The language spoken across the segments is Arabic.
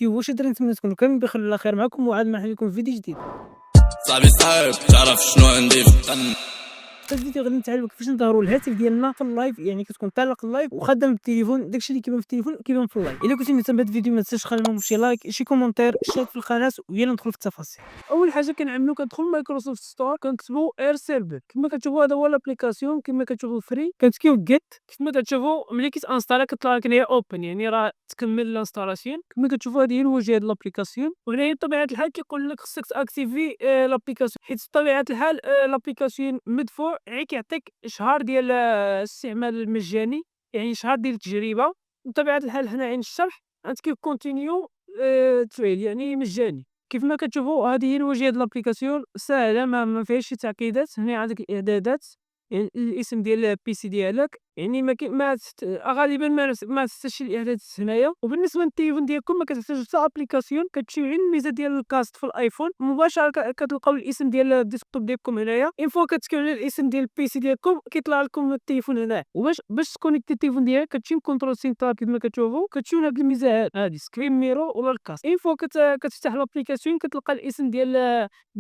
واش درا نتمنى تكونوا كاملين بخير على خير معكم وعاد مرحبا بكم في فيديو جديد. صاحبي صاحب تعرف شنو عندي في القن؟ في الفيديو غادي نتعلموا كيفاش نظهروا الهاتف ديالنا في اللايف، يعني كتكون طالق اللايف وخدام بالتليفون، داكشي اللي كيبان في التليفون كيبان في اللايف. الا كنتي مهتم بهذا الفيديو ما تنساش تخلي لنا شي لايك شي كومونتير اشتراك في القناه ويلا ندخلوا في التفاصيل. اول حاجه كنعملوا كندخل مايكروسوفت ستور كنكتبوا اير سيرفر كما كتشوفوا، هذا هو لابليكاسيون كما كتشوفوا فري كتكيو جيت. كما كتشوفوا ملي كيتانستالا كطلع لك هي اوبن، يعني راه تكمل الانستالاسيون. كما كتشوفوا هذه هي الواجهه ديال لابليكاسيون، وهنا بطبيعه الحال كيقول لك خصك تاكتيفي لابليكاسيون، حيت بطبيعه الحال لابليكاسيون مدفوع، يعني كيعطيك شهر ديال الاستعمال المجاني، يعني شهر ديال التجربه. بطبيعه الحال هنا عين الشرح غتكتب كونتينيو تريل يعني مجاني. كيف ما كتشوفوا هذه هي الواجهه ديال لابليكاسيون ساهله، ما فيهاش شي تعقيدات. هنا عندك الاعدادات، يعني الاسم ديال البيسي ديالك، يعني ما كي ما تست... غالبا ما تحتاجش الاعدادات هنايا. وبالنسبه للتليفون ديالكم ما كتحتاجوش حتى ابليكاسيون، كتمشيو غير الميزه ديال الكاست في الايفون مباشره كتلقاو الاسم ديال الديسكتوب ديالكم هنايا. فوا كتسكيو على الاسم ديال البيسي ديالكم كيطلع لكم التليفون هنا. وباش تكونيكتي التليفون ديالك كتمشي كونترول سينترال كما كتشوفوا، كتمشيو لهاد الميزه هادي سكرين ميرو ولا الكاست. فوا كتفتح لابليكاسيون كتلقى الاسم ديال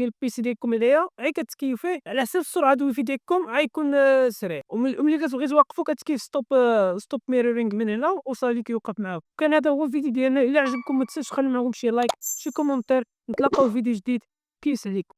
البيسي ديالكم هنايا، غير كتكيفيه على حسب سرعه الويفي ديالكم غيكون سريع. وملي كتبغي توقفوا كتكيف ستوب ميرورينغ من هنا وصافي كيوقف معاك. كان هذا هو الفيديو ديالنا، الا عجبكم ما تنساوش تخليو معكم شي لايك شي كومونتير. نتلاقاو في فيديو جديد، كيس عليكم.